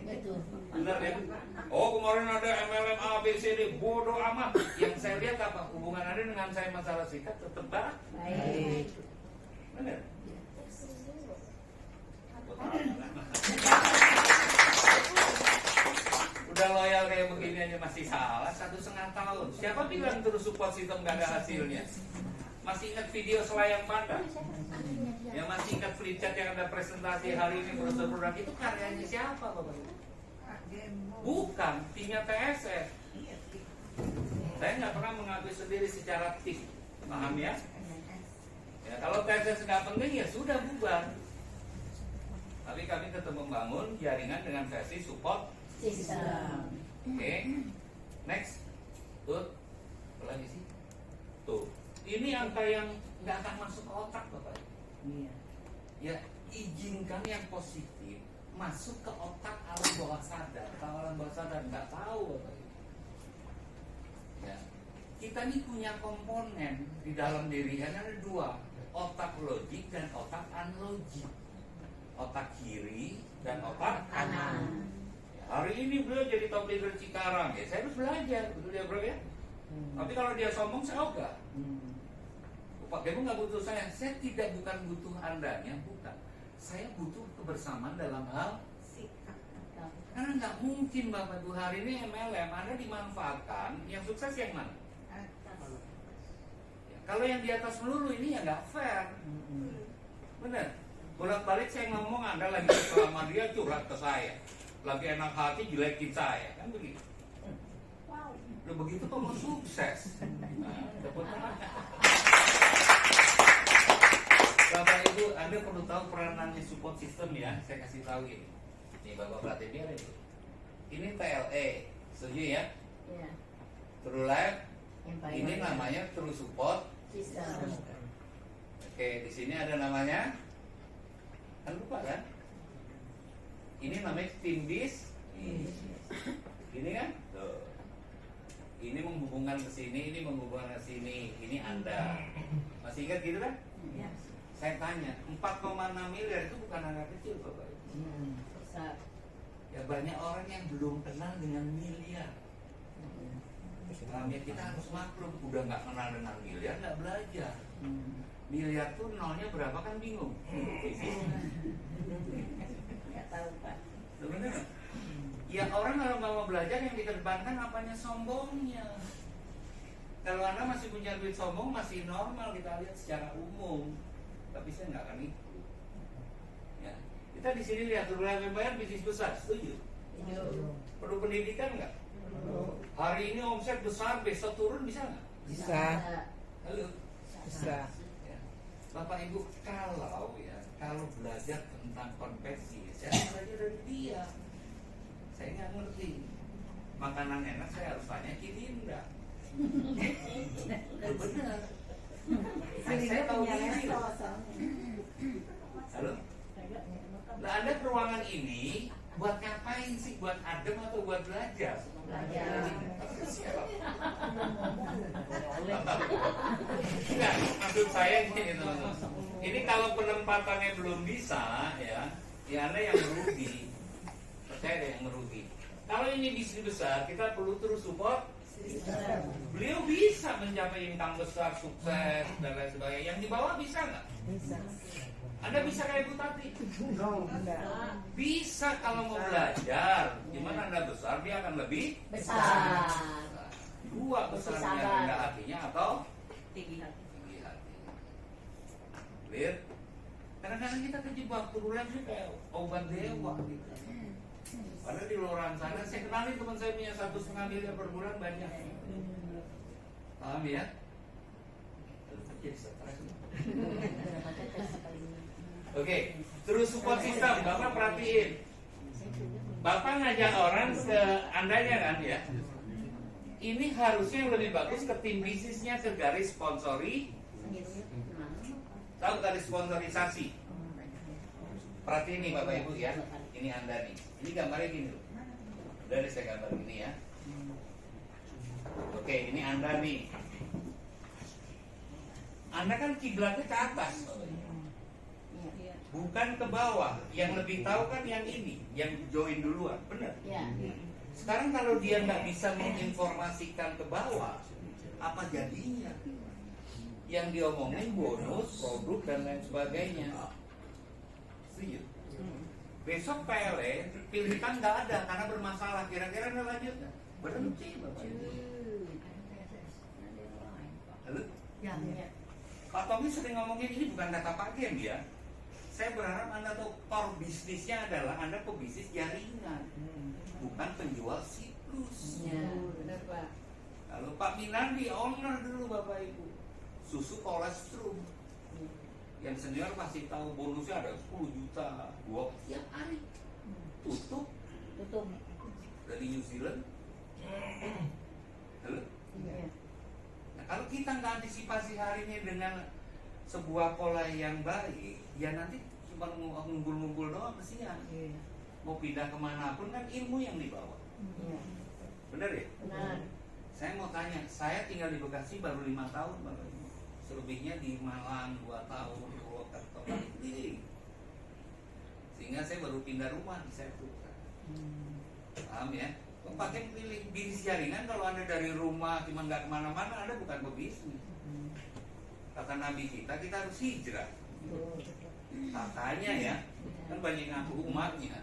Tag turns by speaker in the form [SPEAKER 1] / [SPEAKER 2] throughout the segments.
[SPEAKER 1] Benar ya? Oh, kemarin ada MLM A, B, C, D, bodoh amat. Yang saya lihat apa? Hubungan Anda dengan saya masalah sikap tetap baik. Benar? Udah loyal kayak begini aja masih salah 1,5 tahun. Siapa bilang terus support sistem gak ada hasilnya? Masih ingat video selayang pandang? Yang masih ingat flipchart yang ada presentasi hari ini brosur produk itu karyanya siapa Bapak Ibu? Bukan, timnya TSS. Saya nggak pernah mengakui sendiri secara tim, paham ya? Ya kalau TSS nggak penting ya sudah bubar. Tapi kami tetap membangun jaringan dengan versi support system. Oke, next. Tuh, apa lagi sih? Tuh, ini angka yang nggak akan masuk ke otak Bapak. Ya, izinkan yang positif masuk ke otak alam bawah sadar. Kalau alam bawah sadar nggak tahu Bapak. Ya, kita ini punya komponen di dalam diri kan ada dua, otak logik dan otak analogik. Otak kiri dan otak kanan. Hari ini beliau jadi top leader Cikarang, ya saya harus belajar, betul ya bro ya. Tapi kalau dia sombong saya ogah. Pak Gemu nggak butuh saya tidak bukan butuh andanya, bukan. Saya butuh kebersamaan dalam hal sikap. Karena nggak mungkin Bapak Ibu hari ini MLM Anda dimanfaatkan, yang sukses yang mana? Ya, kalau yang di atas melulu ini ya nggak fair. Benar. Bolak-balik saya ngomong Anda lagi selama dia curhat ke saya. Lagi enak hati jelekin saya, kan begitu. Udah begitu kok mau sukses. Bapak Ibu, Anda perlu tahu peranannya support system ya. Saya kasih tahu ini. Nih Bapak perhatiin biar itu. Ini TLE, setuju ya? Iya. True Life. Ini namanya True Support System. Oke, di sini ada namanya. Kan lupa kan? Ini namanya tim bis. Ini kan? Tuh. Ini menghubungkan ke sini, ini menghubungkan ke sini. Ini Anda. Masih ingat gitu kan? Iya. Saya tanya, 4,6 miliar itu bukan angka kecil Bapak. Ya banyak orang yang belum kenal dengan miliar. Ya kita harus maklum, udah nggak kenal dengan miliar, nggak belajar. Miliar tuh nolnya berapa kan bingung. Nggak tahu Pak. Sebenarnya, ya orang kalau nggak mau belajar yang dikedepankan apanya sombongnya. Kalau Anda masih punya duit sombong masih normal kita lihat secara umum. Tapi saya nggak akan ikut. Ya. Kita di sini lihat berbagai bayar bisnis besar, setuju? Perlu pendidikan nggak? Hari ini omset besar, besok turun bisa nggak?
[SPEAKER 2] Bisa.
[SPEAKER 1] Halo?
[SPEAKER 2] Bisa.
[SPEAKER 1] Ya. Bapak Ibu kalau belajar tentang konversi, saya belajar dari dia. Saya nggak ngerti. Makanan enak saya harus tanya Kilinda. Benar. Saya tahu diri. Halo? Nah, Anda ke ruangan ini buat ngapain sih? Buat adem atau buat belajar? Belajar. Enggak, maksud saya gini teman-teman. Ini kalau penempatannya belum bisa, ya Anda yang merugi. Percaya deh yang merugi. Kalau ini bisnis besar, kita perlu terus support. Beliau bisa mencapai income besar, sukses dan lain sebagainya. Yang di bawah bisa nggak? Bisa. Anda bisa kayak Bu Tati? Bisa kalau mau belajar. Gimana Anda besar, dia akan lebih besar. Dua besarnya rendah hatinya atau tinggi hati. Clear? Kadang-kadang kita kejebak turunan sih kayak obat dewa gitu. Padahal di luar sana, saya kenalin teman saya punya 1,5 miliar per bulan banyak. Paham ya? Jadi stres. Oke, terus support system, Bapak perhatiin. Bapak ngajak orang ke Andanya kan ya? Ini harusnya yang lebih bagus ke tim bisnisnya, ke garis sponsori. Tahu garis sponsorisasi? Perhatiin nih Bapak Ibu ya. Ini Anda nih. Ini gambarnya gini loh. Udah deh saya gambar gini ya. Oke, ini Anda nih. Anda kan kiblatnya ke atas. bukan ke bawah. Yang lebih tahu kan yang ini, yang join duluan, benar?
[SPEAKER 2] Ya.
[SPEAKER 1] Sekarang kalau dia nggak bisa menginformasikan ke bawah, apa jadinya? Yang diomongin bonus, produk dan lain sebagainya. Setuju? Besok PLE pilihan nggak ada karena bermasalah. Kira-kira ada lanjut nggak? Berhenti Bapak Ibu. Halo?
[SPEAKER 2] Ya.
[SPEAKER 1] Pak Tommy sering ngomongin ini bukan data pakem ya. Saya berharap Anda tahu core bisnisnya adalah Anda pebisnis jaringan, bukan penjual siklus.
[SPEAKER 2] Ya, benar Pak.
[SPEAKER 1] Lalu Pak Minandi owner dulu Bapak Ibu, susu kolestrum. Yang senior masih tahu bonusnya ada 10 juta, 2 tiap hari. Tutup dari New Zealand. Halo?
[SPEAKER 2] Iya.
[SPEAKER 1] Nah, kalau kita nggak antisipasi hari ini dengan sebuah pola yang baik, ya nanti cuma ngumpul-ngumpul doang kesian. Mau pindah kemana pun kan ilmu yang dibawa.
[SPEAKER 2] Iya.
[SPEAKER 1] Bener ya?
[SPEAKER 2] Benar.
[SPEAKER 1] Saya mau tanya, saya tinggal di Bekasi baru 5 tahun Bapak Ibu. Selebihnya di Malang 2 tahun, di Purwokerto, keliling. Sehingga saya baru pindah rumah di Seputra. Paham ya? Pakai pilih bisnis jaringan kalau Anda dari rumah cuma nggak kemana-mana, Anda bukan pebisnis. Kata Nabi kita harus hijrah. Katanya ya, kan banyak ngaku umatnya.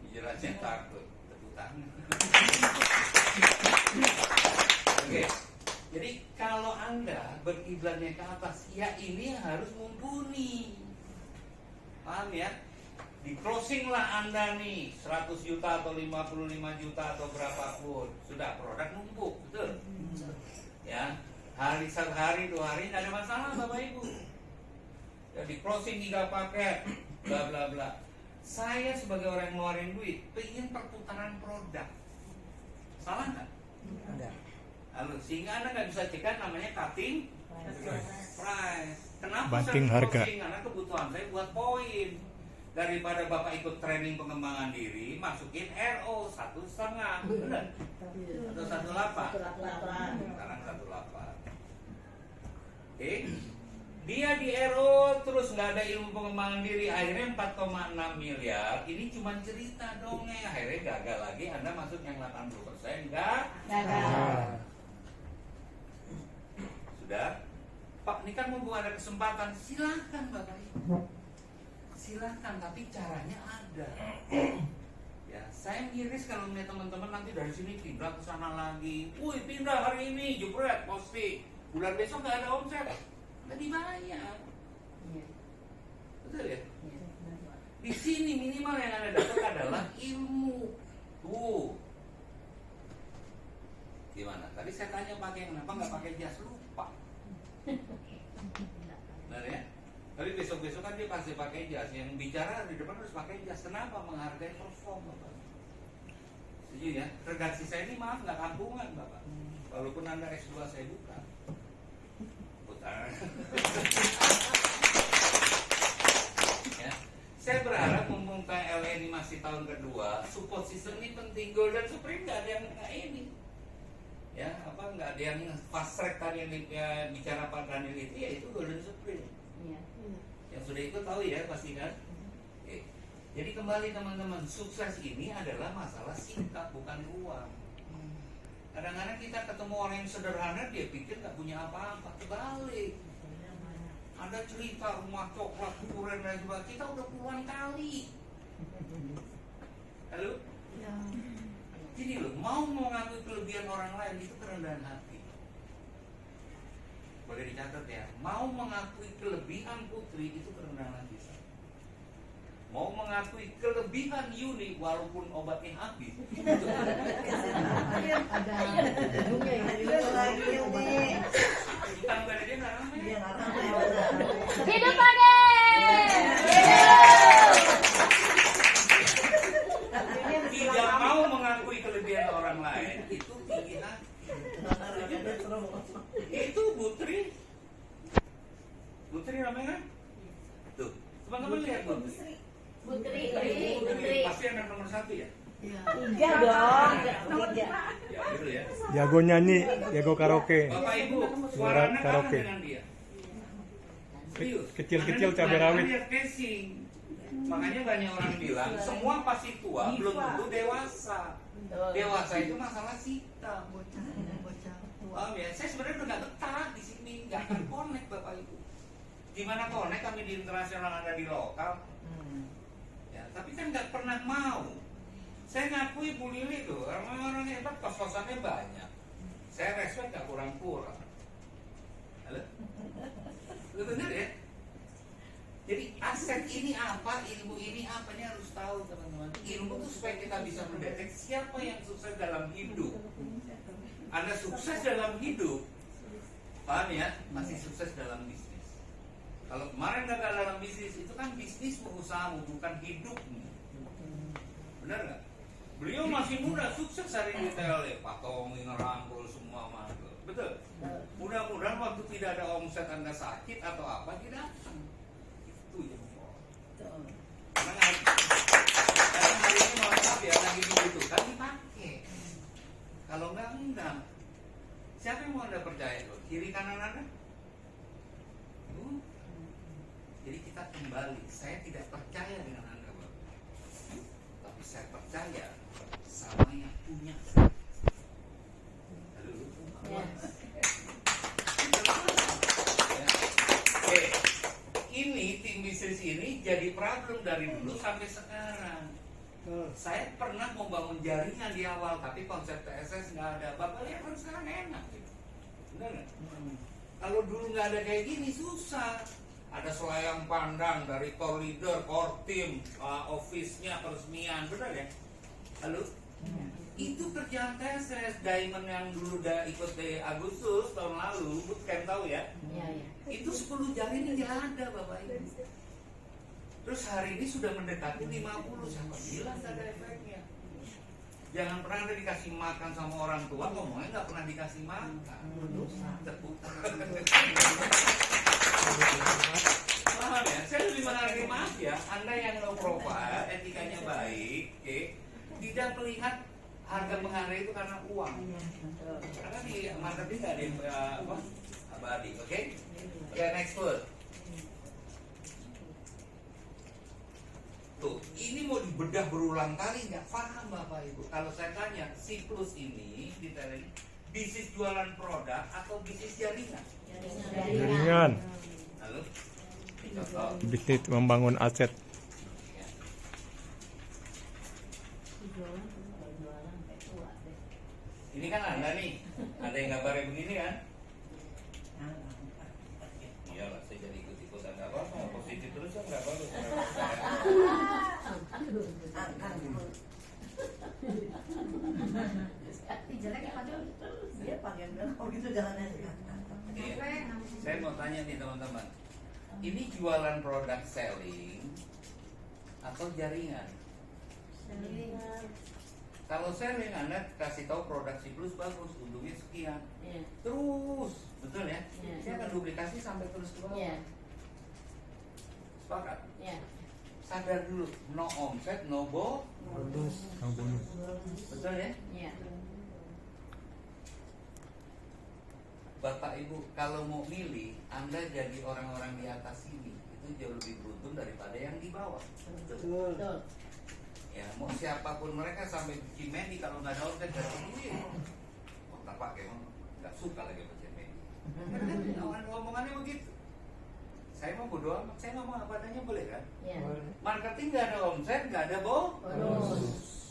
[SPEAKER 1] Hijrahnya takut, tepuk tangan. Oke, jadi kalau Anda berkiblatnya ke atas, ya ini harus mumpuni. Paham ya? Di closing lah Anda nih 100 juta atau 55 juta atau berapapun, sudah produk numpuk, betul? Ya, hari 1 hari 2 hari nggak ada masalah Bapak Ibu. Ya, di closing 3 paket, bla bla bla. Saya sebagai orang yang ngeluarin duit, pengen perputaran produk. Salah nggak?
[SPEAKER 3] Ada.
[SPEAKER 1] Lalu sehingga Anda nggak bisa cekan namanya cutting price. Kenapa
[SPEAKER 3] Banting
[SPEAKER 1] saya
[SPEAKER 3] harga.
[SPEAKER 1] closing? Karena kebutuhan saya buat poin. Daripada Bapak ikut training pengembangan diri, masukin RO 1,5, benar? Atau 1,8. Sekarang 1,8. Oke. Dia di RO terus nggak ada ilmu pengembangan diri, akhirnya 4,6 miliar. Ini cuma cerita dongeng, akhirnya gagal lagi. Anda masuk yang 80%, enggak?
[SPEAKER 2] Gagal.
[SPEAKER 1] Sudah? Pak, ini kan mumpung ada kesempatan, silahkan Bapak Ibu. Silahkan, tapi caranya ada. Ya, saya miris kalau melihat teman-teman nanti dari sini pindah ke sana lagi. Wih, pindah hari ini, jebret, posting. Bulan besok nggak ada omset, nggak dibayar. Betul ya? Di sini minimal yang Anda dapat adalah ilmu. Tuh. Gimana? Tadi saya tanya pakai kenapa nggak pakai jas, lupa. Benar ya? Tapi besok-besok kan dia pasti pakai jas. Yang bicara di depan harus pakai jas. Kenapa? Menghargai perform Bapak. Setuju ya? Redaksi saya ini maaf nggak kampungan Bapak. Walaupun Anda S2 saya bukan. Bukan. Ya. Saya berharap mumpung PLE ini masih tahun kedua, support system ini penting. Golden Supreme nggak ada yang kayak ini. Ya, apa nggak ada yang fast track tadi yang bicara Pak Daniel itu, ya itu Golden Supreme. Yang sudah ikut tahu ya pasti kan. Oke. Jadi kembali teman-teman, sukses ini adalah masalah sikap bukan uang. Kadang-kadang kita ketemu orang yang sederhana, dia pikir nggak punya apa-apa. Kebalik. Ada cerita rumah coklat, kuburan dan sebagainya, kita udah puluhan kali. Halo? Gini loh, mau mengakui kelebihan orang lain itu kerendahan hati. Boleh dicatat ya, mau mengakui kelebihan Putri itu kerendahan hati. Mau mengakui kelebihan Yuni walaupun obatnya habis. Utang pada dia nggak ramai.
[SPEAKER 2] Hidup Ade!
[SPEAKER 1] Tidak mau mengakui kelebihan orang lain itu tinggi hati. Itu Putri. Putri namanya kan? Tuh, teman-teman lihat Putri.
[SPEAKER 2] Putri.
[SPEAKER 1] Pasti anak nomor 1 ya?
[SPEAKER 4] Tiga dong. Tiga.
[SPEAKER 1] Ya gitu ya.
[SPEAKER 3] Jago nyanyi, jago karaoke.
[SPEAKER 1] Bapak Ibu,
[SPEAKER 3] Suara
[SPEAKER 1] suara
[SPEAKER 3] karaoke.
[SPEAKER 1] dengan dia. Serius.
[SPEAKER 3] Kecil-kecil
[SPEAKER 1] Anda
[SPEAKER 3] cabai rawit.
[SPEAKER 1] lihat casing. Makanya banyak orang bilang semua pasti tua, belum tentu dewasa. Dewasa itu masalah sikap. Paham ya? Saya sebenarnya udah nggak betah di sini, nggak akan connect Bapak Ibu. Gimana connect kami di internasional, Anda di lokal? Ya, tapi kan nggak pernah mau. Saya ngakui Bu Lili tuh orang-orang hebat, kos-kosannya banyak. Saya respect nggak kurang-kurang. Halo? Lu bener ya? Jadi aset ini apa, ilmu ini apa, ini harus tahu teman-teman. Ilmu itu supaya kita bisa mendeteksi siapa yang sukses dalam hidup. Anda sukses dalam hidup, paham ya? Masih sukses dalam bisnis. Kalau kemarin gagal dalam bisnis, itu kan bisnismu, usahamu, bukan hidupmu. Benar nggak? Beliau masih muda, sukses hari ini tele, Pak Tommy ngerangkul semua mantul. Betul? Mudah-mudahan waktu tidak ada omset Anda sakit atau apa, tidak datang. Itu yang karena hari ini mohon maaf ya, lagi dibutuhkan dipakai. Kalau enggak. Siapa yang mau Anda percaya? Kiri kanan Anda? Jadi kita kembali. Saya tidak percaya dengan Anda, Bapak. Tapi saya percaya sama yang punya. Halo? Oke. Ini tim bisnis ini jadi problem dari dulu sampai sekarang. Saya pernah membangun jaringan di awal, tapi konsep TSS nggak ada. Bapak lihat kan sekarang enak, gitu. Benar nggak? Kalau dulu nggak ada kayak gini susah. Ada selayang pandang dari core leader, core team, office-nya, peresmian, benar ya? Halo? Itu kerjaan TSS. Diamond yang dulu udah ikut di Agustus tahun lalu, bootcamp tahu ya? Itu 10 jari ini nggak ada, Bapak Ibu. Terus hari ini sudah mendekati 50, siapa bilang gak ada efeknya? Jangan pernah Anda dikasih makan sama orang tua, ngomongnya nggak pernah dikasih makan. Paham ya? Saya lebih menghargai, maaf ya, Anda yang low profile, etikanya baik, tidak melihat harga menghargai itu karena uang. Karena di marketing nggak ada yang abadi, oke? Oke, next word. Tuh, ini mau dibedah berulang kali nggak paham Bapak Ibu. Kalau saya tanya, siklus ini detailin bisnis jualan produk atau bisnis jaringan?
[SPEAKER 3] Jaringan.
[SPEAKER 1] Lalu, contoh.
[SPEAKER 3] Bisnis membangun aset.
[SPEAKER 1] Ini kan Anda nih, ada yang gambarnya begini kan? Iyalah, saya jadi ikut-ikutan nggak apa-apa, positif terus ya nggak bagus.
[SPEAKER 4] Dia pakai kalau gitu jalannya.
[SPEAKER 1] Saya mau tanya nih teman-teman, ini jualan produk selling atau jaringan? Kalau selling, Anda kasih tahu produk Siklus bagus, untungnya sekian, terus, betul ya? Saya akan duplikasi sampai terus ke bawah. Sepakat? Sadar dulu, no omset, no bonus. Betul ya? Bapak Ibu, kalau mau milih, Anda jadi orang-orang di atas ini, itu jauh lebih beruntung daripada yang di bawah. Betul. Ya, mau siapapun mereka sampai Cimedi kalau nggak ada omset dari duit. Oh, tak pakai, nggak suka lagi sama Cimedi. Karena omongannya begitu. Saya mau bodo amat, saya ngomong apa adanya boleh kan? Marketing nggak ada omset, nggak ada bonus.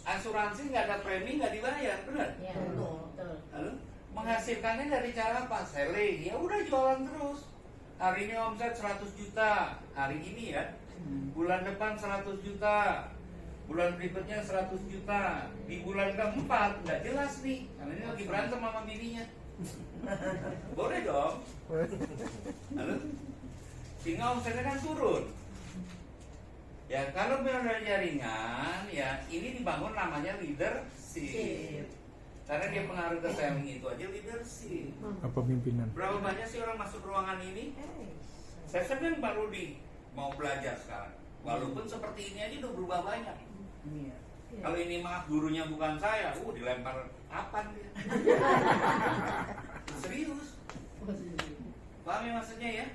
[SPEAKER 1] Asuransi nggak ada premi, nggak dibayar, benar? Lalu menghasilkannya dari cara apa? Selling, ya udah jualan terus. Hari ini omset 100 juta, hari ini ya. Bulan depan 100 juta. Bulan berikutnya 100 juta. Di bulan keempat nggak jelas nih, karena ini lagi berantem sama bininya. Boleh dong. Halo? Sehingga omsetnya kan turun. Ya kalau memang dari jaringan, ya ini dibangun namanya leadership. Karena dia pengaruh ke selling itu aja leadership.
[SPEAKER 3] Apa pimpinan?
[SPEAKER 1] Berapa banyak sih orang masuk ruangan ini? Saya senang Pak Rudi mau belajar sekarang. Walaupun seperti ini aja udah berubah banyak. Kalau ini maaf gurunya bukan saya, dilempar papan dia. Serius. Paham ya maksudnya ya?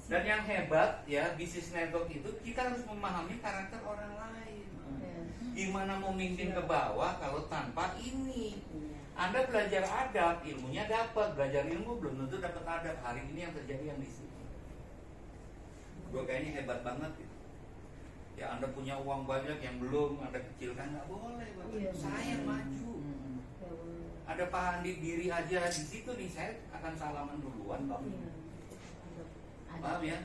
[SPEAKER 1] Dan yang hebat ya, bisnis network itu kita harus memahami karakter orang lain. Gimana mau mimpin ke bawah kalau tanpa ini? Anda belajar adab, ilmunya dapat. Belajar ilmu belum tentu dapat adab. Hari ini yang terjadi yang di sini. Gue kayaknya hebat banget gitu. Ya Anda punya uang banyak yang belum Anda kecilkan, nggak boleh Bapak. Saya maju. Ada Pak Andi diri aja di situ nih, saya akan salaman duluan Pak. Paham ya?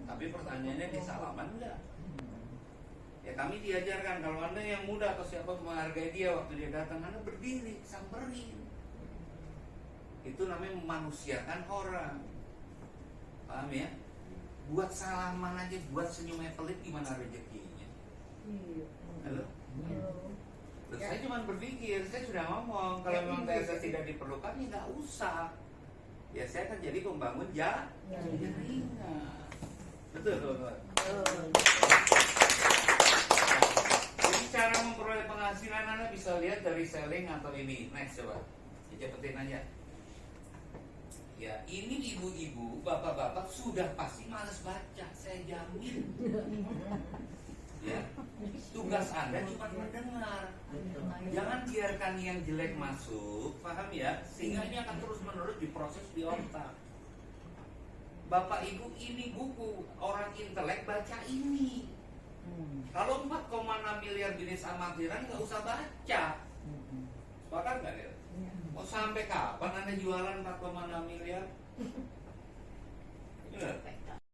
[SPEAKER 1] Tapi pertanyaannya di salaman enggak? Ya kami diajarkan kalau Anda yang muda atau siapa menghargai dia waktu dia datang, Anda berdiri, samperin. Itu namanya memanusiakan orang. Paham ya? Buat salaman aja, buat senyumnya pelit, gimana rezekinya? Halo? Terus saya cuma berpikir, saya sudah ngomong kalau memang TSS tidak diperlukan, ya nggak usah. Ya saya akan jadi pembangun jaringan. Betul, teman-teman. Jadi cara memperoleh penghasilan Anda bisa lihat dari selling atau ini. Next coba, cepetin aja. Ya, ini ibu-ibu, bapak-bapak sudah pasti malas baca, saya jamin. Ya, tugas Anda cuma mendengar. Jangan biarkan yang jelek masuk, paham ya? Sehingga ini akan terus-menerus diproses di otak. Bapak Ibu, ini buku orang intelek, baca ini. Kalau 4,6 miliar bisnis amatiran nggak usah baca. Sepakat nggak ya? Mau sampai kapan Anda jualan 4,6 miliar? Benar?